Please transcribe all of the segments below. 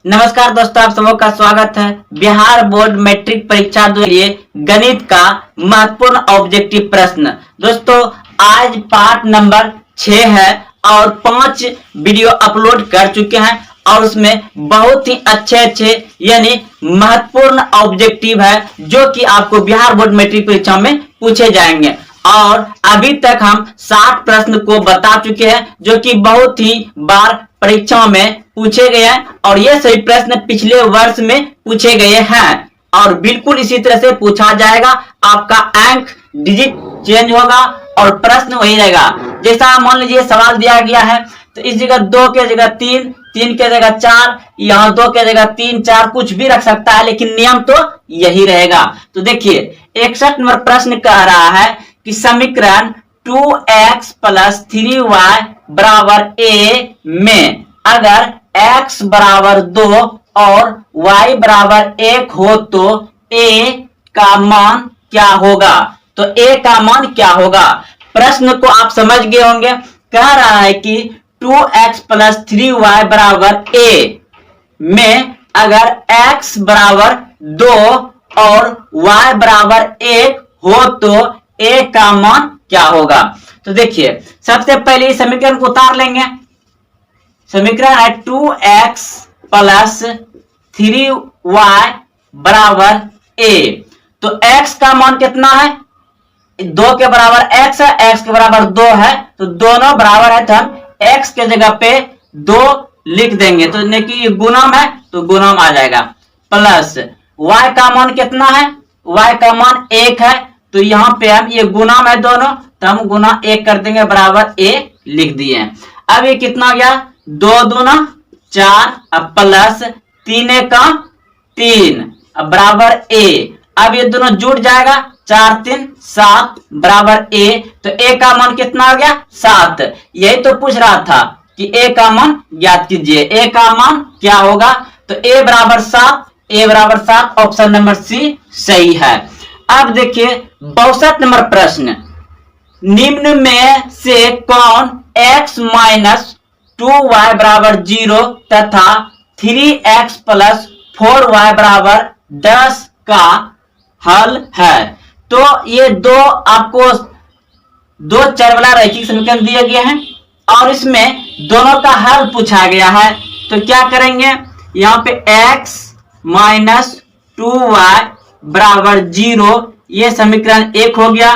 नमस्कार दोस्तों, आप सबों का स्वागत है। बिहार बोर्ड मैट्रिक परीक्षा के लिए गणित का महत्वपूर्ण ऑब्जेक्टिव प्रश्न। दोस्तों आज पार्ट नंबर 6 है और 5 वीडियो अपलोड कर चुके हैं और उसमें बहुत ही अच्छे यानी महत्वपूर्ण ऑब्जेक्टिव है जो कि आपको बिहार बोर्ड मैट्रिक परीक्षा में पूछे जाएंगे। और अभी तक हम 60 प्रश्न को बता चुके हैं जो कि बहुत ही बार परीक्षाओं में पूछे गए हैं और ये सभी प्रश्न पिछले वर्ष में पूछे गए हैं और बिल्कुल इसी तरह से पूछा जाएगा। आपका अंक डिजिट चेंज होगा और प्रश्न वही रहेगा। जैसा मान लीजिए सवाल दिया गया है तो इस जगह 2 के जगह 3, 3 के जगह 4, यहाँ 2 के जगह 3, 4 कुछ भी रख सकता है, लेकिन नियम तो यही रहेगा। तो देखिए 61 नंबर प्रश्न कह रहा है कि समीकरण 2x + 3y = a में अगर x = 2 और y = 1 हो तो a का मान क्या होगा। तो a का मान क्या होगा, प्रश्न को आप समझ गए होंगे। कह रहा है कि 2x + 3y = a में अगर x = 2 और y = 1 हो तो a का मान क्या होगा। तो देखिए सबसे पहले इस समीकरण को उतार लेंगे। समीकरण है 2x + 3y = a। तो x का मान कितना है, 2 के बराबर x है, x के बराबर 2 है, तो दोनों बराबर है तो हम x के जगह पे 2 लिख देंगे। तो देखिए ये गुणम है तो गुणम आ जाएगा, प्लस y का मान कितना है, y का मान 1 है, तो यहाँ पे हम ये गुणम है दोनों तो हम गुना 1 कर देंगे बराबर a लिख दिए। अब ये कितना गया, 2 दूना 4 अब प्लस 3 का 3 अब बराबर a। अब ये दोनों जुड़ जाएगा, 4 3 7 बराबर a। तो a का मान कितना आ गया, 7। यही तो पूछ रहा था कि a का मान ज्ञात कीजिए। a का मान क्या होगा, तो a = 7, a = 7, option number C सही है। अब देखिए 62 नंबर प्रश्न, निम्न में से कौन x - 2y = 0 तथा 3x + 4y = 10 का हल है। तो ये दो आपको 2 चर वाला रैखिक समीकरण दिए गए हैं और इसमें दोनों का हल पूछा गया है। तो क्या करेंगे, यहाँ पे x - 2y = 0 ये समीकरण 1 हो गया।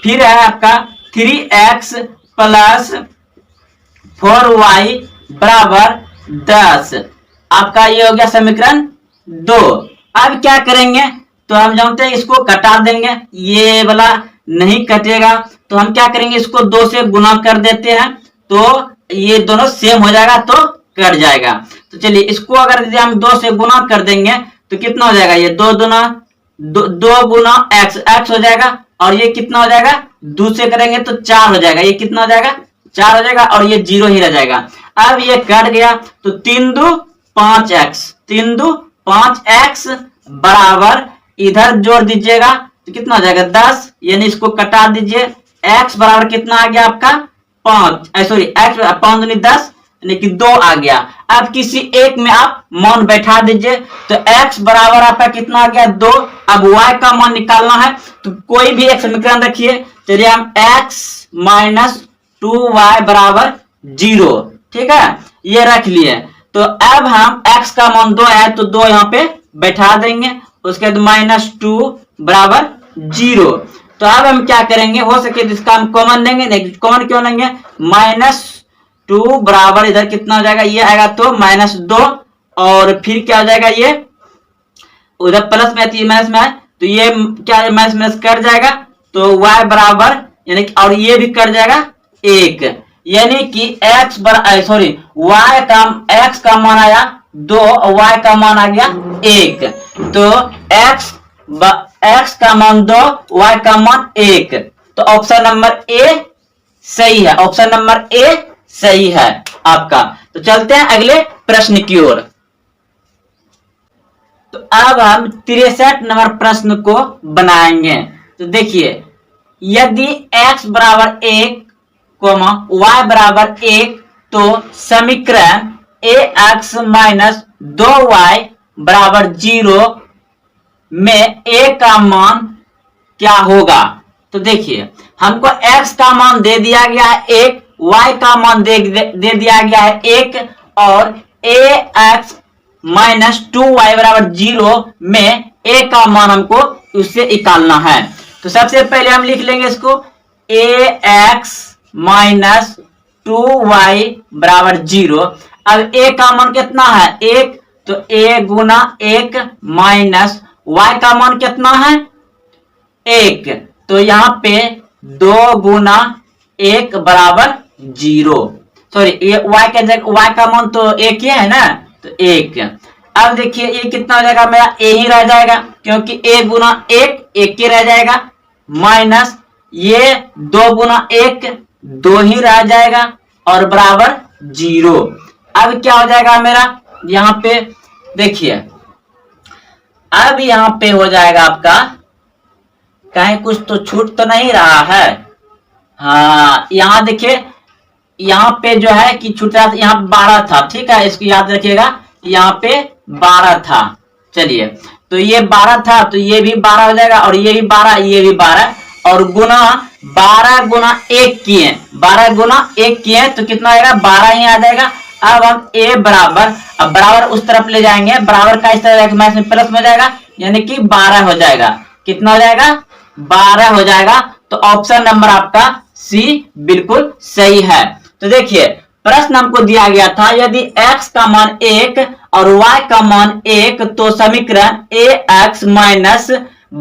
फिर है आपका 3x + 4y = 10, आपका ये हो गया समीकरण 2। अब क्या करेंगे, तो हम जानते हैं इसको कटा देंगे, ये वाला नहीं कटेगा तो हम क्या करेंगे, इसको 2 से गुना कर देते हैं तो ये दोनों सेम हो जाएगा तो कट जाएगा। तो चलिए इसको अगर हम 2 से गुना कर देंगे तो कितना हो जाएगा, ये 2 गुना 2 x हो जाएगा और ये कितना हो जाएगा, 2 से करेंगे तो 4 हो जाएगा, ये कितना हो जाएगा 4 हो जाएगा और ये 0 ही रह जाएगा। अब ये कट गया तो 3 2 5x, 3 2 5x बराबर इधर जोड़ दीजिएगा तो कितना हो जाएगा 10, यानी इसको कटा दीजिए। x बराबर कितना आ गया आपका 5, सॉरी x 5 दूनी 10 यानी कि 2 आ गया। अब किसी एक में आप मान बैठा दीजिए तो x बराबर आपका कितना आ गया 2। अब y का मान निकालना है तो कोई भी एक समीकरण रखिए। चलिए हम x - 2y = 0, ठीक है, ये रख लिए। तो अब हम x का मान 2 है तो 2 यहाँ पे बैठा देंगे, उसके बाद -2 = 0। तो अब हम क्या करेंगे, हो सके तो इसका हम कॉमन लेंगे, नहीं कॉमन क्यों लेंगे, -2 बराबर इधर कितना हो जाएगा, ये आएगा तो -2 और फिर क्या हो जाएगा, ये उधर प्लस में है माइनस में है तो ये क्या माइनस माइनस कट जाएगा तो y बराबर यानी कि और ये भी कट जाएगा 1, यानी कि x का मान आया 2 और y का मान आ गया 1। तो x का मान 2, y का मान 1, तो ऑप्शन नंबर ए सही है, ऑप्शन नंबर ए सही है आपका। तो चलते हैं अगले प्रश्न की ओर। तो अब हम 63 नंबर प्रश्न को बनाएंगे। तो देखिए यदि x = 1, y = 1 तो समीकरण ए एक्स माइनस 2y बराबर 0 में a का मान क्या होगा। तो देखिए हमको x का मान दे दिया गया है 1, y का मान दे दिया गया है 1 और a x माइनस 2y बराबर 0 में a का मान हमको उससे निकालना है। तो सबसे पहले हम लिख लेंगे इसको a x माइनस 2y बराबर 0। अब a का मान कितना है 1, तो a गुना 1 माइनस y का मान कितना है 1, तो यहाँ पे 2 गुना 1 बराबर 0। सॉरी y का जगह y का मान तो 1 ही है ना, तो 1। अब देखिए ये कितना हो जाएगा मेरा a ही रह जाएगा क्योंकि a गुना 1 1 ही रह जाएगा, माइनस ये 2 गुना 1 2 ही रह जाएगा और बराबर 0। अब क्या हो जाएगा मेरा यहाँ पे देखिए, अब यहाँ पे हो जाएगा आपका, कहीं कुछ तो छूट तो नहीं रहा है। हाँ यहाँ देखिए यहाँ पे जो है कि छूट रहा था, यहाँ 12 था, ठीक है इसको याद रखिएगा, यहाँ पे 12 था। चलिए तो ये 12 था तो ये भी 12 हो जाएगा और ये भी 12 ये भी 12 और गुना 12 गुना 1 किए, 12 गुना 1 किए तो कितना आएगा 12 ही आ जाएगा। अब हम a बराबर, अब बराबर उस तरफ ले जाएंगे, बराबर का इस तरह में प्लस में जाएगा यानी कि 12 हो जाएगा। कितना हो जाएगा 12 हो जाएगा। तो ऑप्शन नंबर आपका सी बिल्कुल सही है। तो देखिए प्रश्न हमको दिया गया था यदि x का मान 1 और y का मान 1 तो समीकरण ax माइनस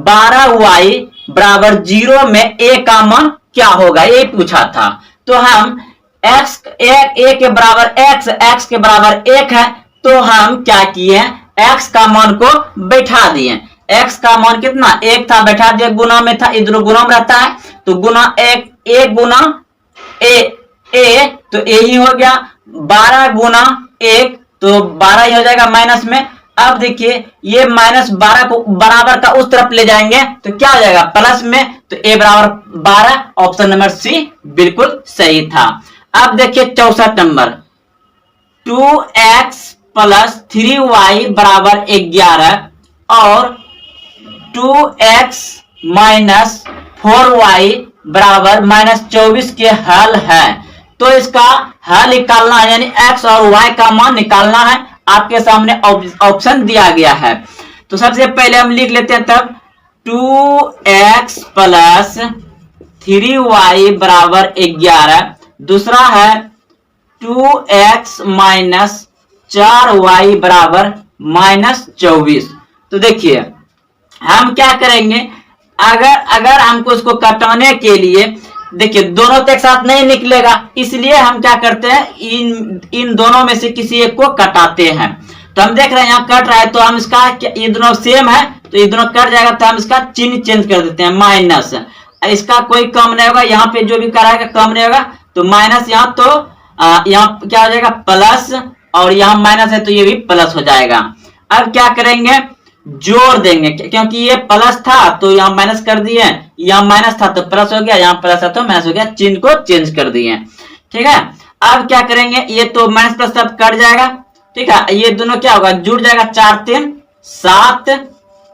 12y बराबर 0 में a का मान क्या होगा, ये पूछा था। तो हम x a के बराबर x के बराबर 1 है तो हम क्या किए x का मान को बैठा दिए। x का मान कितना 1 था, बैठा दिया, गुना में था, इधर गुना में रहता है तो गुना 1 गुना a तो a ही हो गया, 12 गुना 1 तो 12 ही हो जाएगा माइनस में। अब देखिए ये माइनस 12 को बराबर का उस तरफ ले जाएंगे तो क्या हो जाएगा प्लस में, तो a बराबर 12, ऑप्शन नंबर सी बिल्कुल सही था। अब देखिए 64 नंबर 2x प्लस 3y बराबर 11 और 2x माइनस 4y बराबर माइनस 24 के हल है। तो इसका हल निकालना है यानी x और y का मान निकालना है। आपके सामने ऑप्शन दिया गया है। तो सबसे पहले हम लिख लेते हैं तब 2x प्लस 3y बराबर 11, दूसरा है 2x माइनस 4y बराबर माइनस 24। तो देखिए हम क्या करेंगे, अगर हमको इसको कटाने के लिए, देखिए दोनों तो एक साथ नहीं निकलेगा, इसलिए हम क्या करते हैं इन दोनों में से किसी एक को कटाते हैं। तो हम देख रहे हैं यहाँ कट रहा है तो हम इसका, ये दोनों सेम है तो ये दोनों कट जाएगा तो हम इसका चिन्ह चेंज कर देते हैं माइनस, इसका कोई कम नहीं होगा, यहाँ पे जो भी कराएगा कम नहीं होगा तो माइनस, यहाँ तो यहाँ क्या हो जाएगा प्लस और यहाँ माइनस है तो ये भी प्लस हो जाएगा। अब क्या करेंगे जोड़ देंगे क्योंकि ये प्लस था तो यहाँ माइनस कर दिए, यहाँ माइनस था तो प्लस हो गया, यहाँ प्लस था तो माइनस हो गया, चिन्ह को चेंज कर दिए। ठीक है अब क्या करेंगे, ये तो माइनस प्लस सब कट जाएगा, ठीक है ये दोनों क्या होगा जुड़ जाएगा, 4 3 7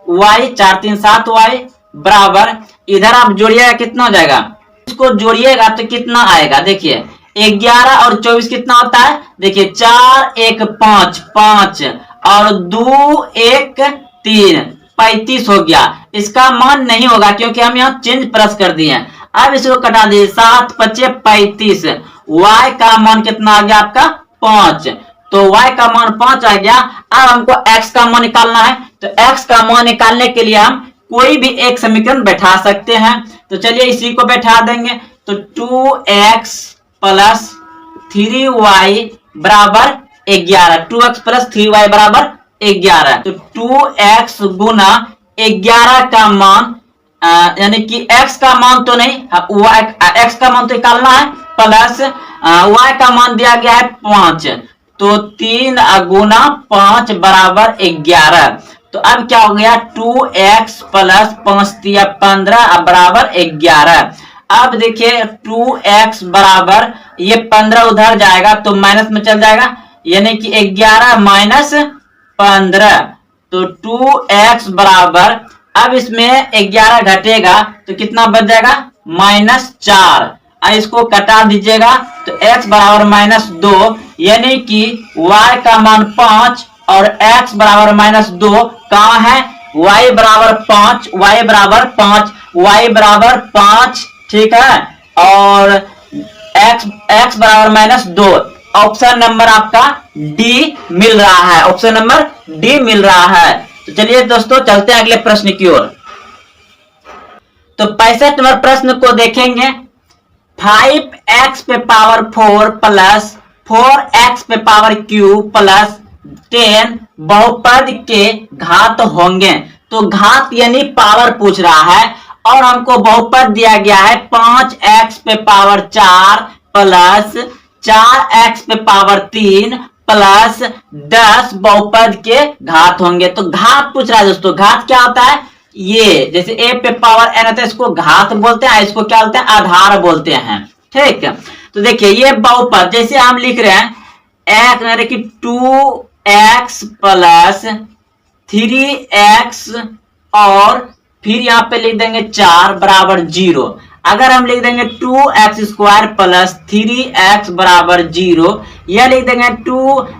y, 4 3 7 y बराबर, इधर आप जोड़िएगा कितना हो जाएगा, इसको जोड़िएगा तो कितना आएगा, देखिए 11 और 24 कितना होता है, देखिए 4 1 5 5 और 2 1 3 35 हो गया। इसका मान नहीं होगा क्योंकि हम यहाँ चेंज प्लस कर दिए हैं। अब इसको कटा दीजिए, 7 5 35, y का मान कितना आ गया आपका 5, तो y का मान 5 आ गया। अब हमको x का मान निकालना है, तो x का मान निकालने के लिए हम कोई भी एक समीकरण बैठा सकते हैं। तो चलिए इसी को बैठा देंगे, तो 2x प्लस 3y बराबर 11, 2x प्लस 3y बराबर 11, तो 2x गुना 11 का मान यानी कि x का मान तो नहीं, x का मान तो निकालना है, प्लस y का मान दिया गया है 5, तो 3 गुना 5 बराबर 11। तो अब क्या हो गया 2x प्लस 5 दिया 15 बराबर 11। अब देखिए 2x बराबर ये 15 उधर जाएगा तो माइनस में चल जाएगा, यानी कि 11 माइनस 15, तो 2x बराबर, अब इसमें 11 घटेगा तो कितना बच जाएगा, -4। इसको कटा दीजिएगा तो x बराबर -2, यानी कि y का मान 5 और x बराबर -2 कहाँ है, y बराबर 5, y बराबर 5, y बराबर 5, ठीक है, और x बराबर -2। ऑप्शन नंबर आपका डी मिल रहा है, ऑप्शन नंबर डी मिल रहा है। तो चलिए दोस्तों चलते हैं अगले प्रश्न की ओर। तो 65 नंबर प्रश्न को देखेंगे। 5x पे पावर 4 प्लस 4x पे पावर क्यू प्लस 10 बहुपद के घात होंगे। तो घात यानी पावर पूछ रहा है और हमको बहुपद दिया गया है 5x पे पावर 4 प्लस 4x पे पावर 3 प्लस 10 बहुपद के घात होंगे। तो घात पूछ रहा है दोस्तों। घात क्या होता है, ये जैसे a पे पावर n होता है इसको घात बोलते हैं, इसको क्या बोलते हैं, आधार बोलते हैं, ठीक है। तो देखिए ये बहुपद जैसे हम लिख रहे हैं x यानी कि 2x प्लस 3x और फिर यहाँ पे लिख देंगे 4 बराबर 0। अगर हम लिख देंगे 2x स्क्वायर प्लस 3x बराबर 0, यह लिख देंगे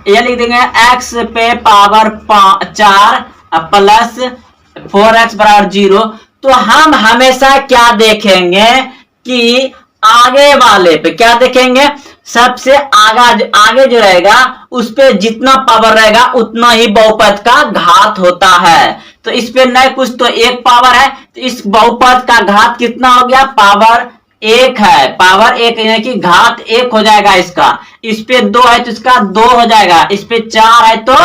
यह लिख देंगे x पे पावर 4 प्लस 4x बराबर 0। तो हम हमेशा क्या देखेंगे कि आगे वाले पे क्या देखेंगे, सबसे आगे जो रहेगा उस पे जितना पावर रहेगा उतना ही बहुपद का घात होता है। तो इस पे नहीं कुछ तो एक पावर है, तो इस बहुपद का घात कितना हो गया, पावर 1 है, पावर 1 यानी कि घात 1 हो जाएगा इसका। इस पे 2 है तो इसका 2 हो जाएगा, इस पे 4 है तो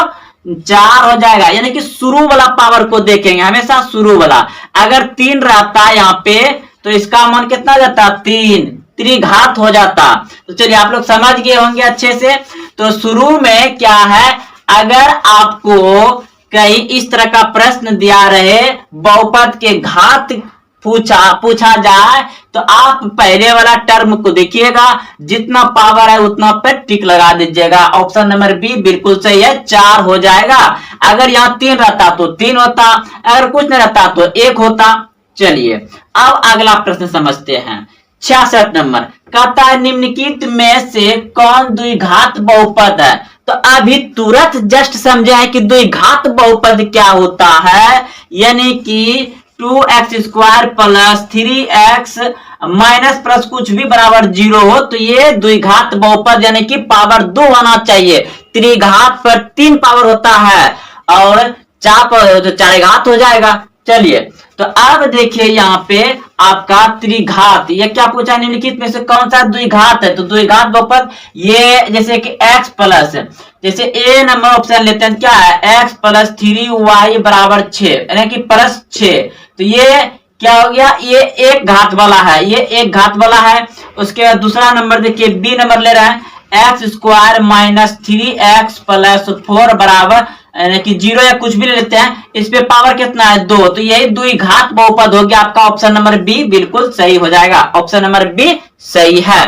4 हो जाएगा, यानी कि शुरू वाला पावर को देखेंगे हमेशा, शुरू वाला। अगर 3 रहता है यहाँ पे तो इसका मान कितना जाता, 3 त्रिघात हो जाता। तो चलिए आप लोग समझ गए होंगे अच्छे से। तो शुरू में क्या है, अगर आपको कहीं इस तरह का प्रश्न दिया रहे, बहुपद के घात पूछा जाए, तो आप पहले वाला टर्म को देखिएगा, जितना पावर है उतना पे टिक लगा दीजिएगा। ऑप्शन नंबर बी बिल्कुल सही है, 4 हो जाएगा। अगर यहाँ 3 रहता तो 3 होता, अगर कुछ नहीं रहता तो 1 होता। चलिए अब अगला प्रश्न समझते हैं। 66 नंबर कहता है निम्नलिखित में से कौन द्विघात बहुपद है। तो अभी तुरंत जस्ट समझे हैं कि द्विघात बहुपद क्या होता है, यानी कि 2x square plus 3x minus plus कुछ भी बराबर 0 हो तो ये द्विघात बहुपद यानी कि पावर 2 होना चाहिए। त्रिघात पर 3 पावर होता है और 4 पावर तो 4 घात हो जाएगा। चलिए तो अब देखिए यहाँ पे आपका त्रिघात, ये क्या पूछा, निम्नलिखित में से कौन सा द्विघात है। तो द्विघात बहुपद ये जैसे कि x प्लस, जैसे ए नंबर ऑप्शन लेते हैं, क्या है x प्लस 3y बराबर 6 यानी कि प्लस 6। तो ये क्या हो गया, ये एक घात वाला है, ये एक घात वाला है। उसके बाद दूसरा नंबर देखिए बी नंबर ले रहे हैं, x square minus 3x plus 4 बराबर यानी कि 0 या कुछ भी ले लेते हैं, इस पे पावर कितना है 2। तो यही द्विघात बहुपद हो गया आपका। ऑप्शन नंबर बी बिल्कुल सही हो जाएगा, ऑप्शन नंबर बी सही है।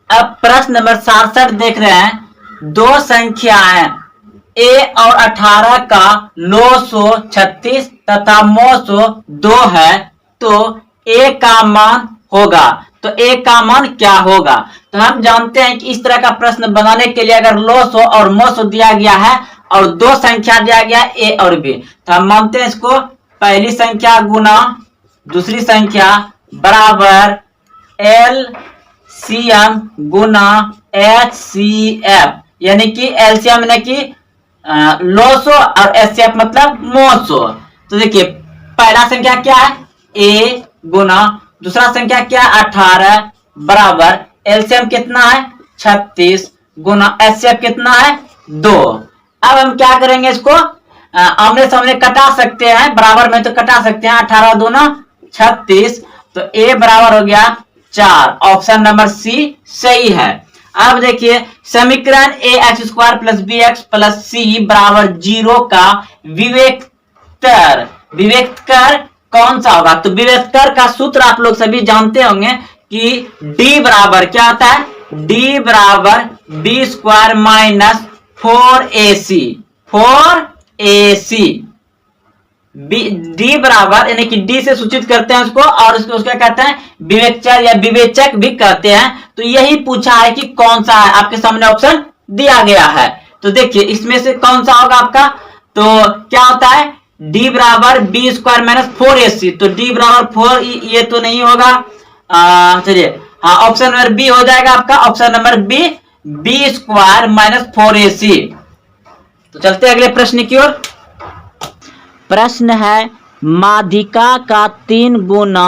अब प्रश्न नंबर 67 देख रहे हैं। दो संख्याएं a और 18 का 936 तथा 902 है, तो a का मान होगा। तो a का मान क्या होगा। तो हम जानते हैं कि इस तरह का प्रश्न बनाने के लिए अगर 900 और 900 दिया गया है और दो संख्या दिया गया है a और b, तो हम मानते हैं इसको पहली संख्या गुना दूसरी संख्या बराबर LCM गुना HCF, यानी कि LCM यानी कि 900 और HCF मतलब 900। तो देखिए पहला संख्या क्या है a गुना दूसरा संख्या क्या है 18 बराबर LCM कितना है 36 गुना HCF कितना है 2। अब हम क्या करेंगे, इसको आमने सामने कटा सकते हैं, बराबर में तो कटा सकते हैं, 18 दूना 36, तो a बराबर हो गया 4। ऑप्शन नंबर सी सही है। अब देखिए समीकरण ax square plus bx plus c बराबर 0 का विवेककर कौन सा होगा। तो विवेककर का सूत्र आप लोग सभी जानते होंगे कि d बराबर क्या होता है डी बराबर B square minus 4ac 4ac D बराबर यानी कि डी से सूचित करते हैं उसको, और उसको क्या कहते हैं विवेचक या विवेचक भी कहते हैं। तो यही पूछा है कि कौन सा है, आपके सामने ऑप्शन दिया गया है। तो देखिए इसमें से कौन सा होगा आपका, तो क्या होता है डी बराबर बी स्क्वायर माइनस 4ac, तो डी बराबर 4 ये तो नहीं होगा, चलिए हाँ ऑप्शन नंबर बी हो जाएगा आपका, option number B B square minus 4ac। तो चलते अगले प्रश्न की ओर। प्रश्न है माध्यिका का 3 गुना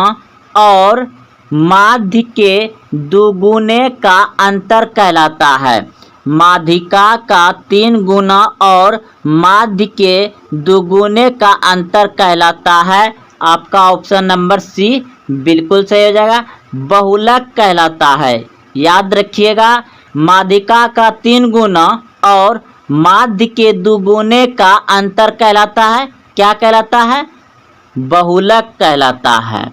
और माध्य के दुगुने का अंतर कहलाता है। माध्यिका का 3 गुना और माध्य के दुगुने का अंतर कहलाता है। आपका ऑप्शन नंबर सी बिल्कुल सही हो जाएगा, बहुलक कहलाता है। याद रखिएगा माध्यिका का 3 गुना और माध्य के दुगुने का अंतर कहलाता है, क्या कहलाता है, बहुलक कहलाता है।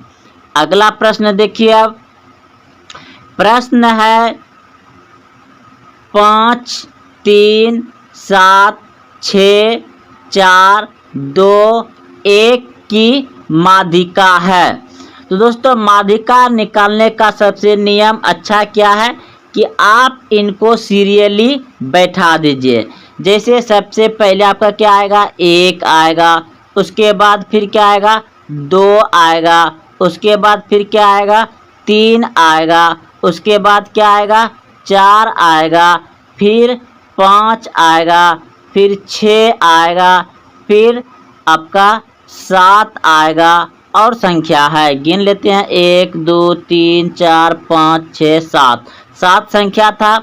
अगला प्रश्न देखिए अब, प्रश्न है 5 3 7 6 4 2 1 की माध्यिका है। तो दोस्तों माध्यिका निकालने का सबसे नियम अच्छा क्या है कि आप इनको सीरियली बैठा दीजिए। जैसे सबसे पहले आपका क्या आएगा 1 आएगा, उसके बाद फिर क्या आएगा 2 आएगा, उसके बाद फिर क्या आएगा 3 आएगा, उसके बाद क्या आएगा 4 आएगा, फिर 5 आएगा, फिर 6 आएगा, फिर आपका 7 आएगा और संख्या है गिन लेते हैं 1 2 3 4 5 6 7 7 संख्या था।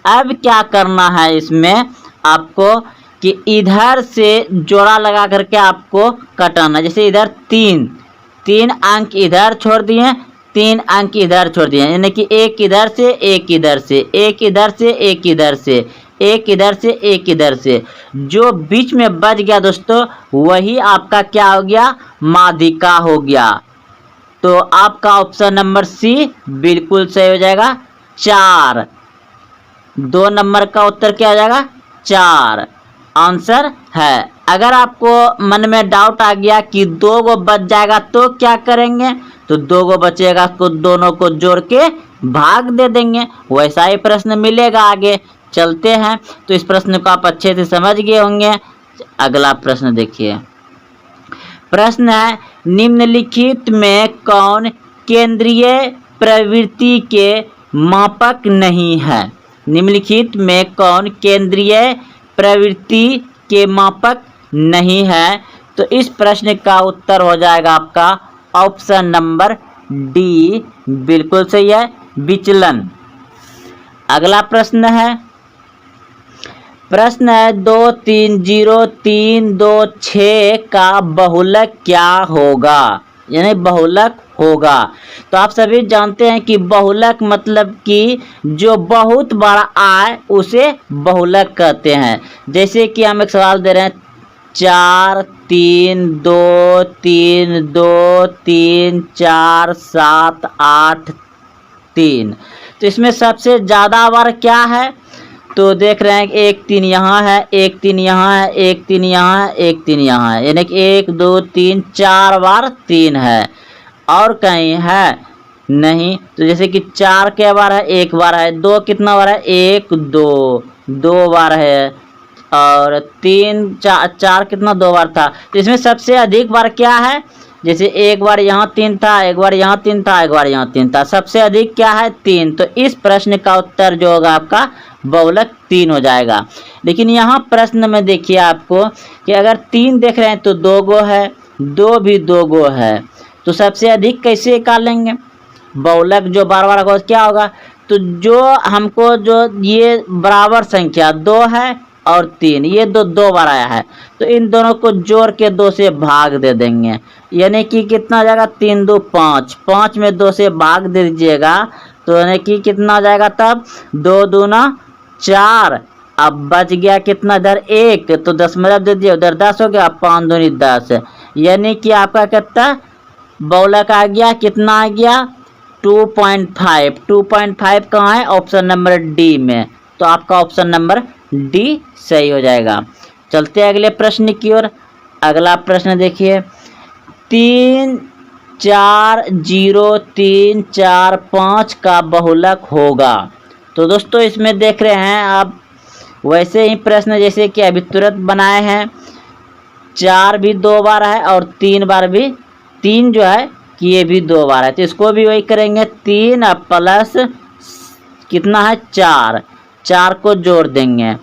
अब क्या करना है इसमें आपको कि इधर से जोड़ा लगा करके आपको कटाना। जैसे इधर 3 अंक इधर छोड़ दिए, 3 अंक इधर छोड़ दिए, यानी कि एक इधर से एक इधर से, एक इधर से एक इधर से, एक इधर से एक इधर से, जो बीच में बच गया दोस्तों वही आपका क्या हो गया माध्यिका हो गया। तो आपका ऑप्शन नंबर सी बिल्कुल सही हो जाएगा 4। 2 नंबर का उत्तर क्या हो जाएगा 4 आंसर है। अगर आपको मन में डाउट आ गया कि 2 गो बच जाएगा तो क्या करेंगे, तो 2 गो बचेगा तो दोनों को जोड़ के भाग दे देंगे, वैसा ही प्रश्न मिलेगा आगे। चलते हैं, तो इस प्रश्न को आप अच्छे से समझ गए होंगे। अगला प्रश्न देखिए, प्रश्न है निम्नलिखित में कौन केंद्रीय प्रवृत्ति के मापक नहीं है। निम्नलिखित में कौन केंद्रीय प्रवृत्ति के मापक नहीं है। तो इस प्रश्न का उत्तर हो जाएगा आपका ऑप्शन नंबर डी बिल्कुल सही है, विचलन। अगला प्रश्न है, प्रश्न है 2 3 0 3 2 6 का बहुलक क्या होगा, यानी बहुलक होगा। तो आप सभी जानते हैं कि बहुलक मतलब कि जो बहुत बड़ा आए उसे बहुलक कहते हैं। जैसे कि हम एक सवाल दे रहे हैं 4 3 2 3 2 3 4 7 8 3। तो इसमें सबसे ज़्यादा बार क्या है, तो देख रहे हैं 1 3 यहाँ है, 1 3 यहाँ है, 1 3 यहाँ है, 1 3 यहाँ है, यानी कि 1 2 3 4 बार 3 है, और कहीं है नहीं। तो जैसे कि 4 क्या बार है 1 बार है, 2 कितना बार है 1 2 2 बार है, और 3 4 कितना 2 बार था। तो इसमें सबसे अधिक बार क्या है, जैसे एक बार यहाँ 3 था, एक बार यहाँ 3 था, एक बार यहाँ 3 था, सबसे अधिक क्या है 3। तो इस प्रश्न का उत्तर जो होगा आपका बहुलक 3 हो जाएगा। लेकिन यहाँ प्रश्न में देखिए आपको कि अगर 3 देख रहे हैं तो 2 गो है, 2 भी 2 गो है, तो सबसे अधिक कैसे निकालेंगे, बहुलक जो बार बार होगा क्या होगा। तो जो हमको जो ये बराबर संख्या 2 है और 3, ये 2 बार आया है, तो इन दोनों को जोड़ के 2 से भाग दे देंगे, यानी कि कितना हो जाएगा 3 2 5, 5 में 2 से भाग दे दीजिएगा तो यानी कि कितना हो जाएगा तब 2 दूना 4। अब बच गया कितना इधर 1, तो 10 मतलब दे दिए, उधर 10 हो गया, 5 दूनी 10, यानी कि आपका कितना बहुलक आ गया, कितना आ गया 2.5, 2.5 कहाँ है? ऑप्शन नंबर डी में। तो आपका ऑप्शन नंबर डी सही हो जाएगा। चलते हैं अगले प्रश्न की ओर। अगला प्रश्न देखिए, 3 4 0 3 4 5 का बहुलक होगा। तो दोस्तों इसमें देख रहे हैं आप वैसे ही प्रश्न जैसे कि अभी तुरंत बनाए हैं। 4 भी 2 बार है और 3 बार भी, 3 जो है कि ये भी 2 बार है, तो इसको भी वही करेंगे। 3 प्लस कितना है? 4, 4 को जोड़ देंगे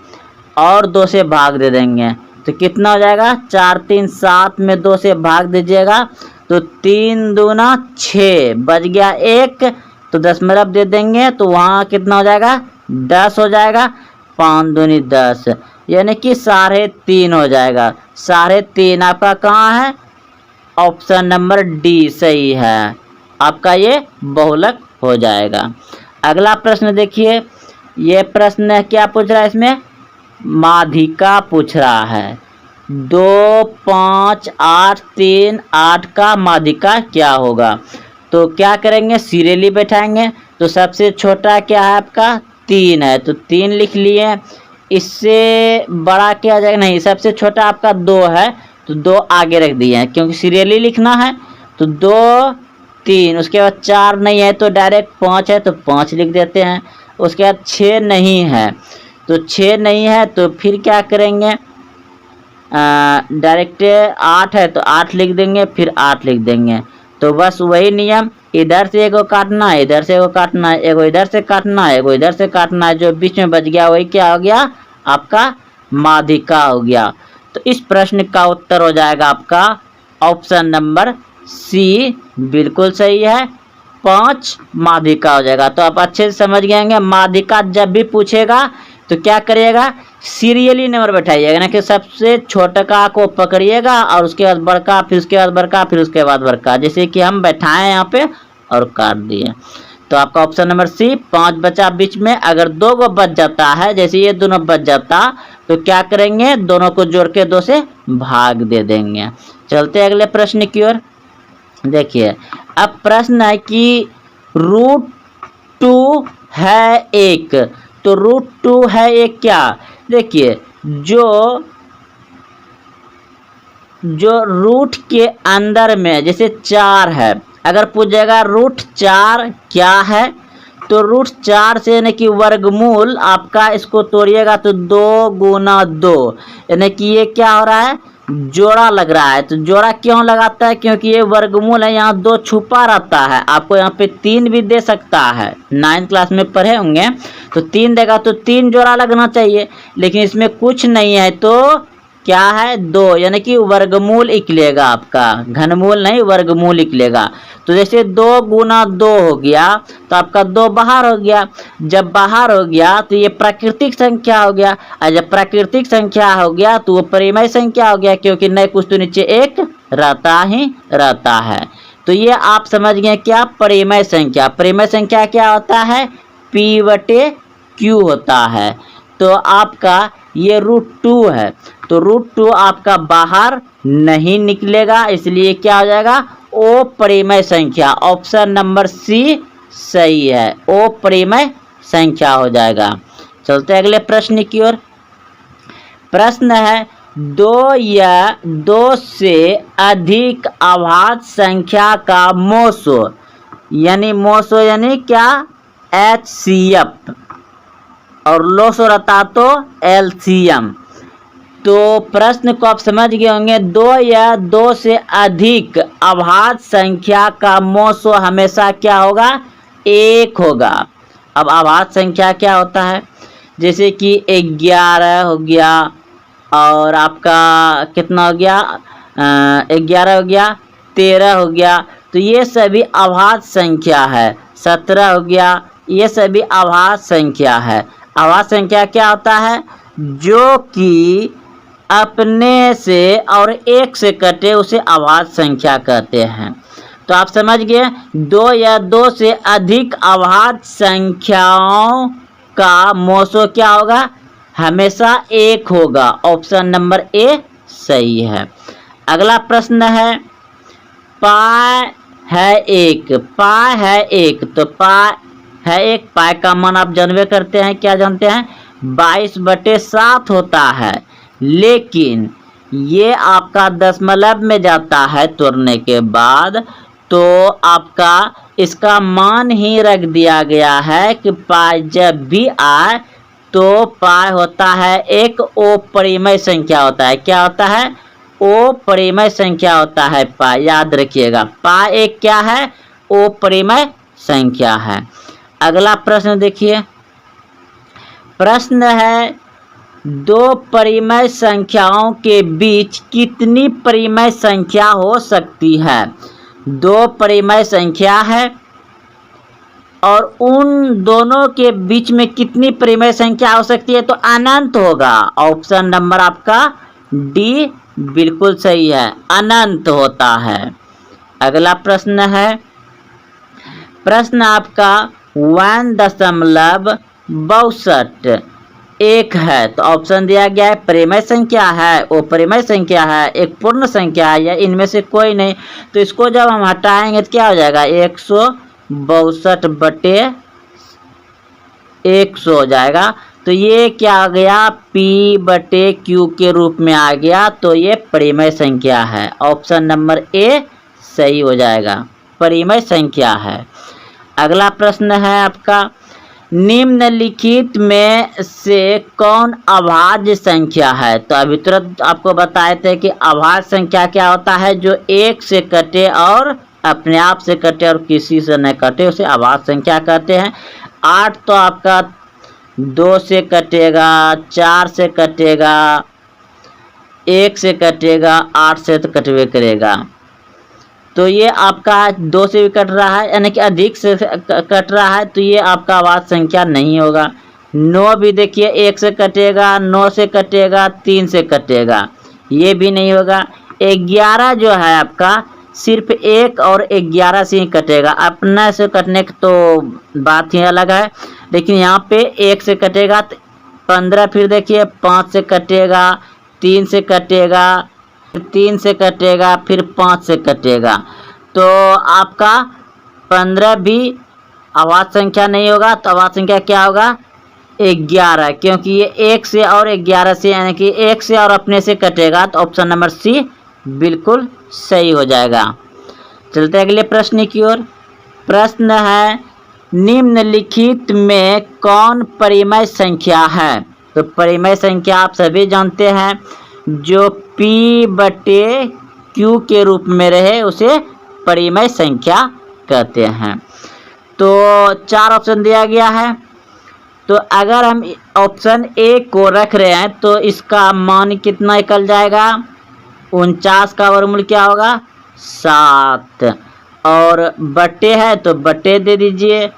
और 2 से भाग दे देंगे, तो कितना हो जाएगा? 4 3 7 में 2 से भाग दीजिएगा तो 3 दूना 6, बच गया 1, तो दशमलव दे देंगे तो वहाँ कितना हो जाएगा? 10 हो जाएगा। 5 दूनी 10, यानी कि 3.5 हो जाएगा। 3.5 आपका कहाँ है? ऑप्शन नंबर डी सही है, आपका ये बहुलक हो जाएगा। अगला प्रश्न देखिए, ये प्रश्न क्या पूछ रहा है? इसमें माध्यिका पूछ रहा है। 2 5 8 3 8 का माध्यिका क्या होगा? तो क्या करेंगे? सीरियली बैठाएंगे। तो सबसे छोटा क्या है आपका? 3 है, तो 3 लिख लिए। इससे बड़ा क्या आ जाएगा? नहीं, सबसे छोटा आपका 2 है, तो 2 आगे रख दिए हैं क्योंकि सीरियली लिखना है। तो 2 3, उसके बाद 4 नहीं है तो डायरेक्ट 5 है तो 5 लिख देते हैं। उसके बाद 6 नहीं है, तो 6 नहीं है तो फिर क्या करेंगे? डायरेक्ट 8 है तो 8 लिख देंगे, फिर 8 लिख देंगे। तो बस वही नियम, इधर से एगो काटना है, इधर से एगो काटना है, एगो इधर से काटना है, एगो इधर से काटना है, जो बीच में बच गया वही क्या हो गया? आपका माध्यिका हो गया। तो इस प्रश्न का उत्तर हो जाएगा आपका ऑप्शन नंबर सी, बिल्कुल सही है। 5 माध्यिका हो जाएगा। तो आप अच्छे से समझ गए होंगे, माध्यिका जब भी पूछेगा तो क्या करिएगा? सीरियली नंबर बैठाइएगा, ना कि सबसे छोटा को पकड़िएगा और उसके बाद बड़का, फिर उसके बाद बड़का, फिर उसके बाद बड़का, जैसे कि हम बैठाएं यहाँ पे और काट दिए। तो आपका ऑप्शन नंबर सी, 5 बचा बीच में। अगर 2 को बच जाता है, जैसे ये दोनों बच जाता, तो क्या करेंगे? दोनों को जोड़ के 2 से भाग दे देंगे। चलते अगले प्रश्न की ओर। देखिए अब प्रश्न है कि √2 है 1, तो √2 है 1 क्या? देखिए जो रूट के अंदर में जैसे 4 है, अगर पूछेगा √4 क्या है, तो √4 से यानी कि वर्गमूल आपका, इसको तोड़िएगा तो 2 गुना 2, यानी कि ये क्या हो रहा है? जोड़ा लग रहा है। तो जोड़ा क्यों लगाता है? क्योंकि ये वर्गमूल है, यहाँ 2 छुपा रहता है। आपको यहाँ पे 3 भी दे सकता है, 9th क्लास में पढ़े होंगे, तो 3 देगा तो 3 जोड़ा लगना चाहिए, लेकिन इसमें कुछ नहीं है तो क्या है? 2, यानी कि वर्गमूल निकलेगा आपका, घनमूल नहीं, वर्गमूल निकलेगा। तो जैसे 2 गुना 2 हो गया तो आपका 2 बाहर हो गया। जब बाहर हो गया तो ये प्राकृतिक संख्या हो गया, और जब प्राकृतिक संख्या हो गया तो वो परिमेय संख्या हो गया, क्योंकि नए कुछ तो नीचे 1 रहता ही रहता है। तो ये आप समझ गए क्या? परिमेय संख्या। परिमेय संख्या क्या होता है? P/Q होता है। तो आपका ये √2 है, तो √2 आपका बाहर नहीं निकलेगा, इसलिए क्या हो जाएगा? ओ परिमेय संख्या। ऑप्शन नंबर सी सही है, ओ परिमेय संख्या हो जाएगा। चलते अगले प्रश्न की ओर। प्रश्न है 2 या 2 से अधिक अभाज्य संख्या का मोसो, यानी क्या? HCF, और लोसो रहता तो LCM। तो प्रश्न को आप समझ गए होंगे, 2 या 2 से अधिक अभाज्य संख्या का मोसो हमेशा क्या होगा? 1 होगा। अब अभाज्य संख्या क्या होता है? जैसे कि 11 हो गया, और आपका कितना हो गया? 11 हो गया, 13 हो गया, तो ये सभी अभाज्य संख्या है। 17 हो गया, ये सभी अभाज्य संख्या है। अभाज्य संख्या क्या होता है? जो कि अपने से और 1 से कटे उसे अभाज्य संख्या कहते हैं। तो आप समझ गए, 2 या 2 से अधिक अभाज्य संख्याओं का मोसो क्या होगा? हमेशा 1 होगा। ऑप्शन नंबर ए सही है। अगला प्रश्न है है 1, पाई है 1, तो पाई है 1, पाई का मान आप जानवे करते हैं, क्या जानते हैं, 22/7 होता है। लेकिन ये आपका दशमलव में जाता है तोड़ने के बाद, तो आपका इसका मान ही रख दिया गया है कि पाई जब भी आए तो पाई होता है एक ओ परिमेय संख्या होता है। क्या होता है, ओ परिमेय संख्या होता है पाई, याद रखिएगा। पाई एक क्या है, ओ परिमेय संख्या है। अगला प्रश्न देखिए, प्रश्न है दो परिमेय संख्याओं के बीच कितनी परिमेय संख्या हो सकती है। दो परिमेय संख्या है और उन दोनों के बीच में कितनी परिमेय संख्या हो सकती है, तो अनंत होगा। ऑप्शन नंबर आपका डी बिल्कुल सही है, अनंत होता है। अगला प्रश्न है, प्रश्न आपका 1.62 है, तो ऑप्शन दिया गया है परिमेय संख्या है, वो परिमेय संख्या है, एक पूर्ण संख्या है, या इनमें से कोई नहीं। तो इसको जब हम हटाएंगे तो क्या हो जाएगा, 162/100 हो जाएगा। तो ये क्या आ गया, P/Q के रूप में आ गया, तो ये परिमेय संख्या है। ऑप्शन नंबर ए सही हो जाएगा, परिमेय संख्या है। अगला प्रश्न है आपका, निम्नलिखित में से कौन अभाज्य संख्या है। तो अभी तुरंत आपको बताए थे कि अभाज्य संख्या क्या होता है, जो 1 से कटे और अपने आप से कटे और किसी से न कटे, उसे अभाज्य संख्या कहते हैं। 8 तो आपका 2 से कटेगा, 4 से कटेगा, 1 से कटेगा, 8 से तो कटवे करेगा। तो ये आपका 2 से भी कट रहा है, यानी कि अधिक से कट रहा है, तो ये आपका अभाज्य संख्या नहीं होगा। 9 भी देखिए 1 से कटेगा, 9 से कटेगा, 3 से कटेगा, ये भी नहीं होगा। 11 जो है आपका सिर्फ 1 और 11 से ही कटेगा, अपने से कटने की तो बात ही अलग है। लेकिन यहाँ पे 1 से कटेगा, 15 फिर देखिए 5 से कटेगा, 3 से कटेगा, 3 से कटेगा, फिर 5 से कटेगा, तो आपका 15 भी अभाज्य संख्या नहीं होगा। तो अभाज्य संख्या क्या होगा, 11, क्योंकि ये 1 से और 11 से, यानी कि 1 से और अपने से कटेगा, तो ऑप्शन नंबर सी बिल्कुल सही हो जाएगा। चलते अगले प्रश्न की ओर। प्रश्न है, निम्नलिखित में कौन परिमेय संख्या है। तो परिमेय संख्या आप सभी जानते हैं, जो P/Q के रूप में रहे उसे परिमेय संख्या कहते हैं। तो 4 ऑप्शन दिया गया है, तो अगर हम ऑप्शन ए को रख रहे हैं तो इसका मान कितना निकल जाएगा, 49 का वर्गमूल क्या होगा, 7, और बट्टे है तो बट्टे दे दीजिए।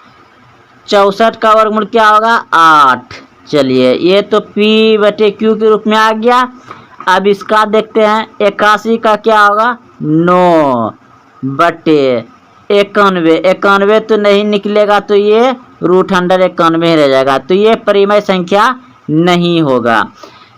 64 का वर्गमूल क्या होगा, 8। चलिए ये तो P/Q के रूप में आ गया। अब इसका देखते हैं, 81 का क्या होगा, 9/91। 91 तो नहीं निकलेगा, तो ये √191 ही रह जाएगा, तो ये परिमेय संख्या नहीं होगा।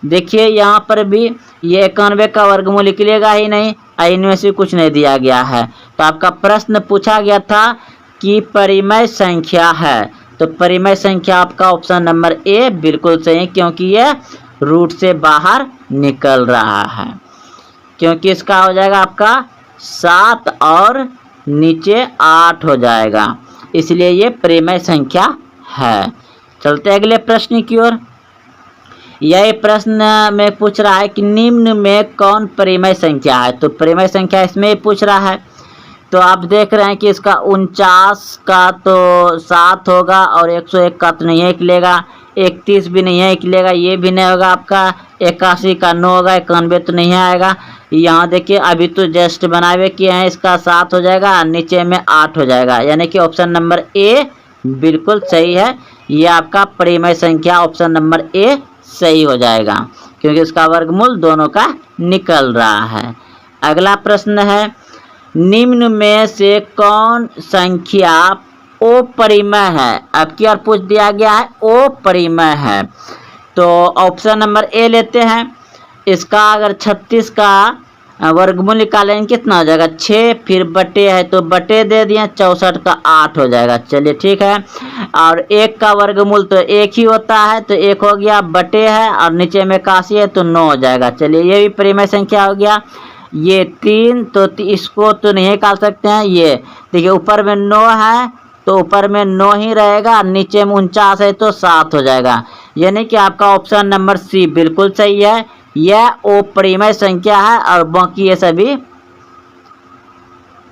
देखिए यहाँ पर भी ये 91 का वर्गमूल निकलेगा ही नहीं, इनमें से कुछ नहीं दिया गया है। तो आपका प्रश्न पूछा गया था कि परिमेय संख्या है, तो परिमेय संख्या आपका ऑप्शन नंबर ए बिल्कुल सही, क्योंकि ये रूट से बाहर निकल रहा है, क्योंकि इसका हो जाएगा आपका 7 और नीचे 8 हो जाएगा, इसलिए ये परिमेय संख्या है। चलते अगले प्रश्न की ओर। यह प्रश्न में पूछ रहा है कि निम्न में कौन परिमेय संख्या है। तो परिमेय संख्या इसमें पूछ रहा है, तो आप देख रहे हैं कि इसका 49 का तो 7 होगा, और 101 का तो नहीं निकलेगा, 31 भी नहीं है निकलेगा, ये भी नहीं होगा आपका। 81 का 9 होगा, 91 तो नहीं आएगा। यहाँ देखिए अभी तो जस्ट बनावे किए हैं, इसका 7 हो जाएगा, नीचे में 8 हो जाएगा, यानी कि ऑप्शन नंबर ए बिल्कुल सही है। ये आपका परिमेय संख्या ऑप्शन नंबर ए सही हो जाएगा, क्योंकि इसका वर्गमूल दोनों का निकल रहा है। अगला प्रश्न है, निम्न में से कौन संख्या ओ परिमेय है। अब की और पूछ दिया गया है ओ परिमेय है, तो ऑप्शन नंबर ए लेते हैं। इसका अगर 36 का वर्गमूल निकालेंगे कितना हो जाएगा, 6, फिर बटे है तो बटे दे दिए, 64 का 8 हो जाएगा। चलिए ठीक है। और 1 का वर्गमूल तो 1 ही होता है, तो 1 हो गया, बटे है और नीचे में 81 है तो 9 हो जाएगा। चलिए ये भी परिमेय संख्या हो गया। ये 3 तो इसको तो नहीं निकाल सकते हैं। ये देखिए ऊपर में 9 है तो ऊपर में 9 ही रहेगा, नीचे में 49 है तो 7 हो जाएगा। यानी कि आपका ऑप्शन नंबर सी बिल्कुल सही है। यह अपरिमेय संख्या है और बाकी ये सभी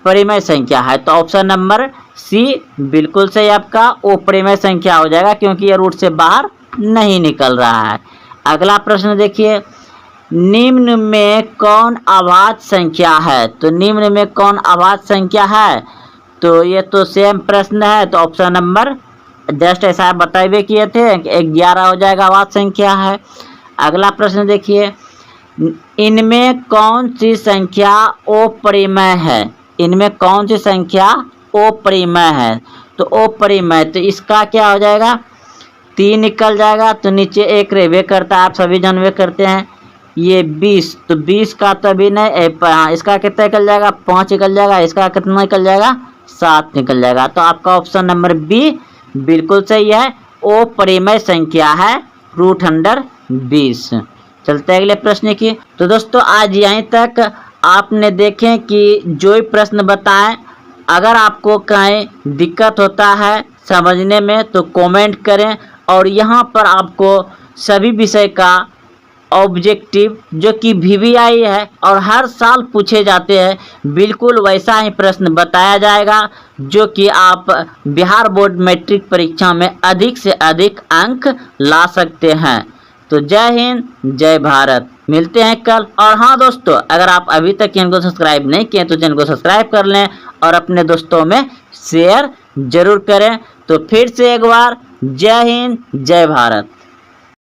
परिमेय संख्या है। तो ऑप्शन नंबर सी बिल्कुल सही आपका अपरिमेय संख्या हो जाएगा, क्योंकि ये रूट से बाहर नहीं निकल रहा है। अगला प्रश्न देखिए, निम्न में कौन अभाज्य संख्या है? तो निम्न में कौन अभाज्य संख्या है? तो ये तो सेम प्रश्न है, तो ऑप्शन नंबर जस्ट ऐसा बताइए किए थे, 11 हो जाएगा, अभाज्य संख्या है। अगला प्रश्न देखिए, इनमें कौन सी संख्या अपरिमेय है? इनमें कौन सी संख्या अपरिमेय है? तो अपरिमेय तो इसका क्या हो जाएगा, 3 निकल जाएगा, तो नीचे 1 रहबे करता है, आप सभी जानवे करते हैं। ये 20, तो 20 का तो अभी नहीं, इसका कितना निकल जाएगा, 5 निकल जाएगा, इसका कितना निकल जाएगा, 7 निकल जाएगा। तो आपका ऑप्शन नंबर बी बिल्कुल सही है, अपरिमेय संख्या है √20। चलते हैं अगले प्रश्न की। तो दोस्तों आज यहीं तक आपने देखें कि जो ही प्रश्न बताएं, अगर आपको कहीं दिक्कत होता है समझने में तो कमेंट करें, और यहाँ पर आपको सभी विषय का ऑब्जेक्टिव जो कि VVI है और हर साल पूछे जाते हैं, बिल्कुल वैसा ही प्रश्न बताया जाएगा, जो कि आप बिहार बोर्ड मैट्रिक परीक्षा में अधिक से अधिक अंक ला सकते हैं। तो जय हिंद, जय भारत, मिलते हैं कल। और हाँ दोस्तों, अगर आप अभी तक चैनल को सब्सक्राइब नहीं किए तो चैनल को सब्सक्राइब कर लें और अपने दोस्तों में शेयर जरूर करें। तो फिर से एक बार जय हिंद, जय भारत।